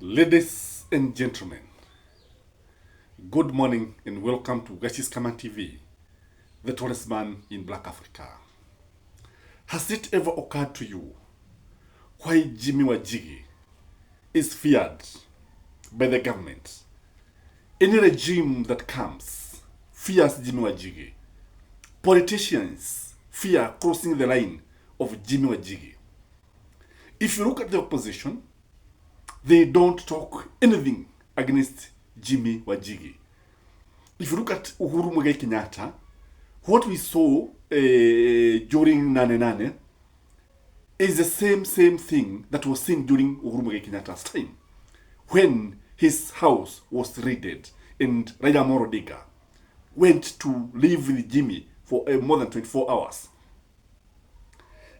Ladies and gentlemen, good morning and welcome to Gachie Skyman TV, the tallest man in Black Africa. Has it ever occurred to you why Jimi Wanjigi is feared by the government? Any regime that comes fears Jimi Wanjigi. Politicians fear crossing the line of Jimi Wanjigi. If you look at the opposition, they don't talk anything against Jimi Wanjigi. If you look at Kenyatta, what we saw during Nane Nane is the same thing that was seen during Kenyatta's time, when his house was raided and Raila Amolo Odinga went to live with Jimi for more than 24 hours.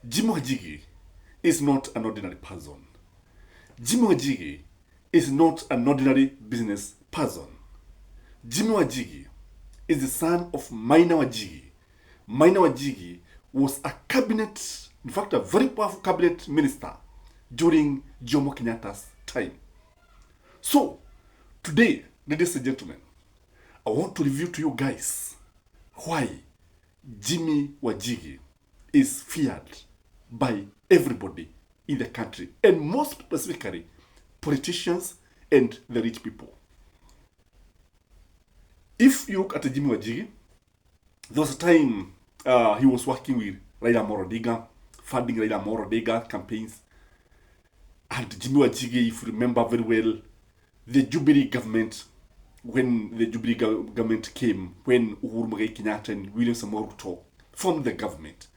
Jimi Wanjigi is not an ordinary person. Jimi Wanjigi is not an ordinary business person. Jimi Wanjigi is the son of Maina Wanjigi. Maina Wanjigi was a cabinet, in fact a very powerful cabinet minister during Jomo Kenyatta's time. So, today, ladies and gentlemen, I want to review to you guys why Jimi Wanjigi is feared by everybody in the country, and most specifically, politicians and the rich people. If you look at Jimi Wanjigi, there was a time he was working with Raila Amolo Odinga, funding Raila Amolo Odinga campaigns. And Jimi Wanjigi, if you remember very well, the Jubilee government, when the Jubilee government came, when Uhuru Kenyatta and William Samoei Ruto formed the government,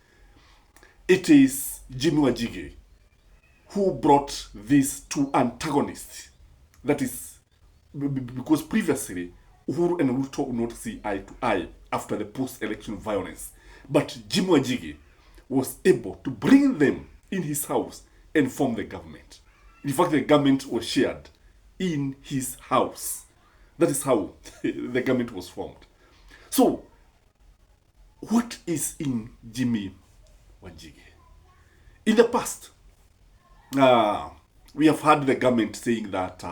it is Jimi Wanjigi who brought these two antagonists. That is, because previously, Uhuru and Ruto would not see eye to eye after the post-election violence. But Jimi Wanjigi was able to bring them in his house and form the government. In fact, the government was shared in his house. That is how the government was formed. So, what is in Jimi Wanjigi? In the past, we have heard the government saying that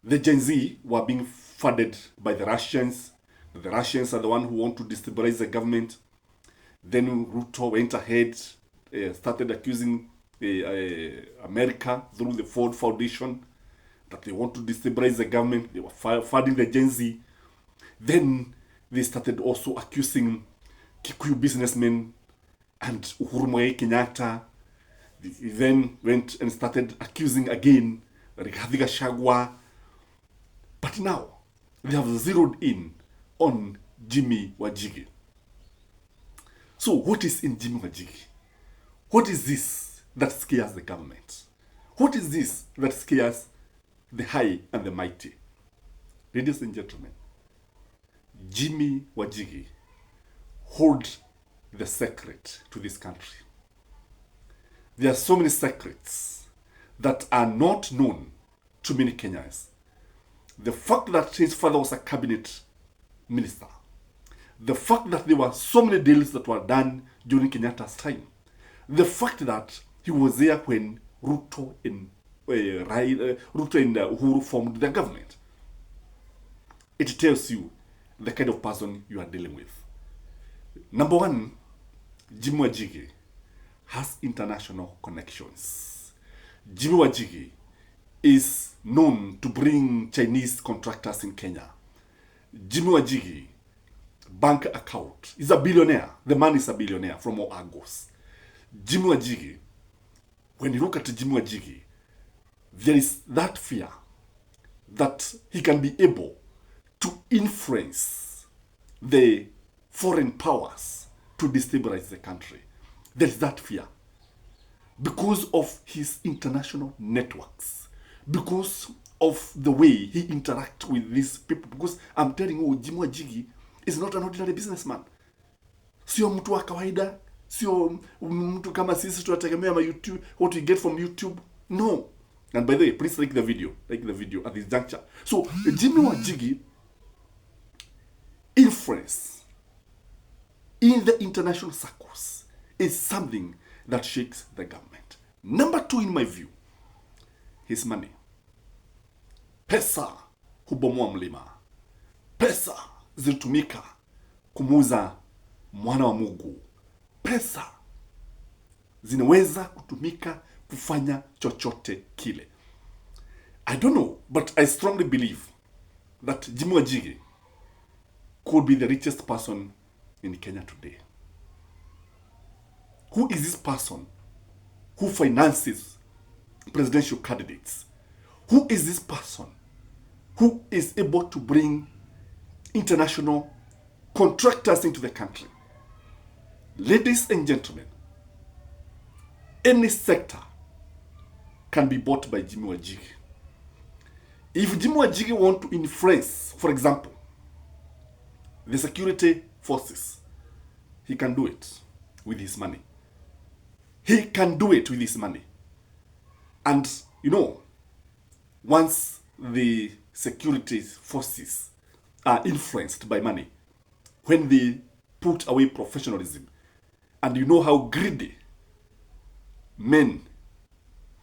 the Gen Z were being funded by the Russians. The Russians are the one who want to destabilize the government. Then Ruto went ahead, started accusing America through the Ford Foundation that they want to destabilize the government. They were funding the Gen Z. Then they started also accusing Kikuyu businessmen and Uhuru Kenyatta. He then went and started accusing again Rigathi Gachagua. But now, they have zeroed in on Jimi Wanjigi. So, what is in Jimi Wanjigi? What is this that scares the government? What is this that scares the high and the mighty? Ladies and gentlemen, Jimi Wanjigi holds the secret to this country. There are so many secrets that are not known to many Kenyans. The fact that his father was a cabinet minister, the fact that there were so many deals that were done during Kenyatta's time, the fact that he was there when Ruto and Uhuru formed the government, it tells you the kind of person you are dealing with. Number one, Jimi Wanjigi has international connections. Jimi Wanjigi is known to bring Chinese contractors in Kenya. Jimi Wanjigi, bank account, is a billionaire. The man is a billionaire from all angles. Jimi Wanjigi, when you look at Jimi Wanjigi, there is that fear that he can be able to influence the foreign powers to destabilize the country. There is that fear because of his international networks, because of the way he interacts with these people. Because I'm telling you, Jimi Wanjigi is not an ordinary businessman. Sio mtu wa kawaida, sio mtu kama sisi tunategemea YouTube, what we get from YouTube. No. And by the way, please like the video at this juncture. So, Jimi Wanjigi influence in the international circles is something that shakes the government. Number two, in my view, his money. Pesa hubomoa mlima. Pesa zilitumika kumuuza mwana wa Mungu. Pesa zinaweza kutumika kufanya chochote kile. I don't know, but I strongly believe that Jimi Wanjigi could be the richest person in Kenya today. Who is this person who finances presidential candidates? Who is this person who is able to bring international contractors into the country? Ladies and gentlemen, any sector can be bought by Jimi Wanjigi. If Jimi Wanjigi want to influence, for example, the security forces, he can do it with his money. He can do it with his money. And, you know, once the security forces are influenced by money, when they put away professionalism, and you know how greedy men,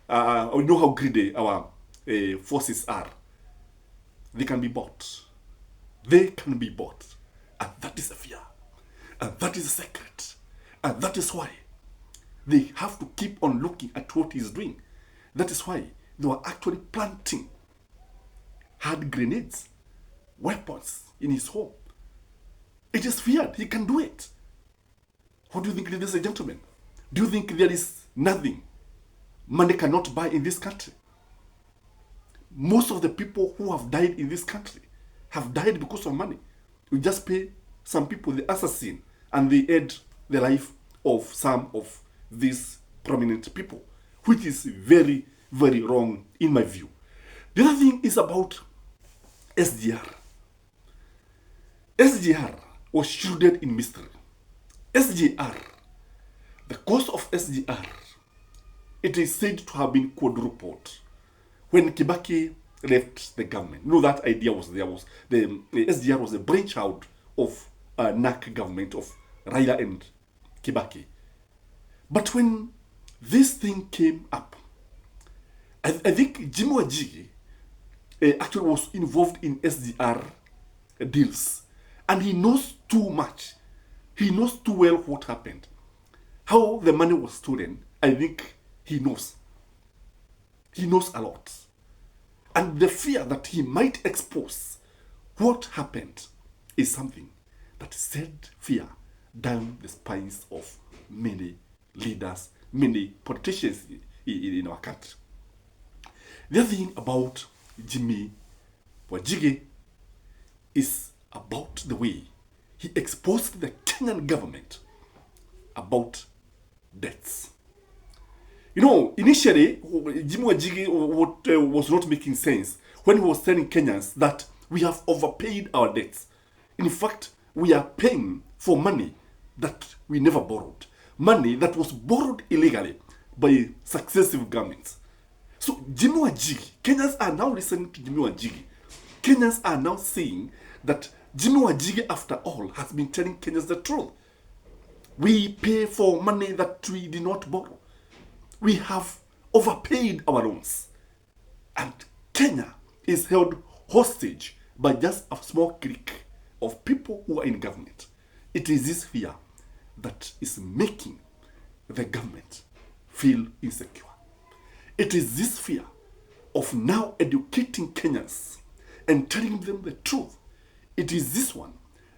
you know how greedy our forces are, they can be bought. They can be bought. And that is a fear. And that is a secret. And that is why they have to keep on looking at what he's doing. That is why they were actually planting hand grenades, weapons in his home. It is feared. He can do it. What do you think, ladies and gentlemen? Do you think there is nothing money cannot buy in this country? Most of the people who have died in this country have died because of money. You just pay some people, the assassin, and they end the life of some of these prominent people, which is very, very wrong in my view. The other thing is about SGR. SGR was shrouded in mystery. SGR, the cost of SGR, it is said to have been quadrupled when Kibaki left the government. You know, that idea was there. Was the SGR was a brainchild of NAC government of Raila and Kibaki. But when this thing came up, I think Jimi Wanjigi actually was involved in SGR deals, and he knows too much. He knows too well what happened. How the money was stolen, I think he knows. He knows a lot. And the fear that he might expose what happened is something that sent fear down the spines of many leaders, many politicians in our country. The other thing about Jimi Wanjigi is about the way he exposed the Kenyan government about debts. You know, initially, Jimi Wanjigi was not making sense when he was telling Kenyans that we have overpaid our debts. In fact, we are paying for money that we never borrowed. Money that was borrowed illegally by successive governments. So Jimi Wanjigi, Kenyans are now listening to Jimi Wanjigi. Kenyans are now saying that Jimi Wanjigi, after all, has been telling Kenyans the truth. We pay for money that we did not borrow. We have overpaid our loans. And Kenya is held hostage by just a small clique of people who are in government. It is this fear that is making the government feel insecure. It is this fear of now educating Kenyans and telling them the truth. It is this one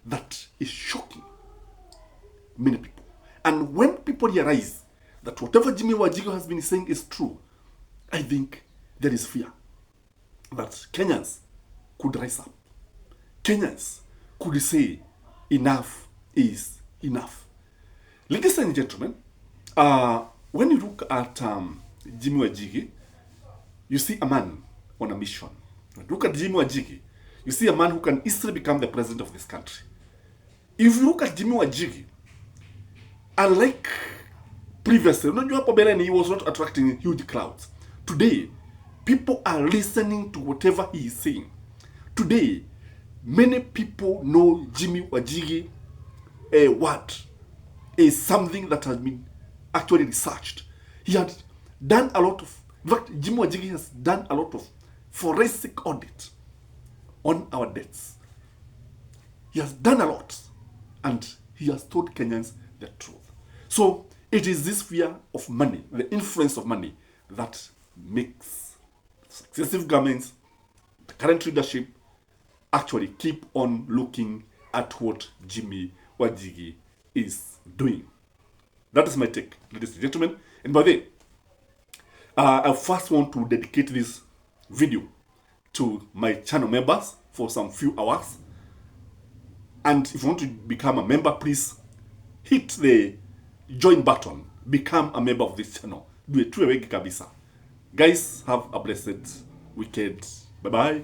that is shocking many people. And when people realize that whatever Jimi Wanjigi has been saying is true, I think there is fear that Kenyans could rise up. Kenyans could say enough is enough. Ladies and gentlemen, when you look at Jimi Wanjigi, you see a man on a mission. When you look at Jimi Wanjigi, you see a man who can easily become the president of this country. If you look at Jimi Wanjigi, unlike previously, he was not attracting huge crowds. Today, people are listening to whatever he is saying. Today, many people know Jimi Wanjigi word is something that has been actually researched. He had done a lot of, in fact, Jimi Wanjigi has done a lot of forensic audit on our debts. He has done a lot, and he has told Kenyans the truth. So it is this fear of money, the influence of money, that makes successive governments, the current leadership, actually keep on looking at what Jimmy Wanjigi is doing. That is my take, ladies and gentlemen. And by the way, I first want to dedicate this video to my channel members for some few hours. And if you want to become a member, please hit the join button. Become a member of this channel. Do it. Guys, have a blessed weekend. Bye-bye.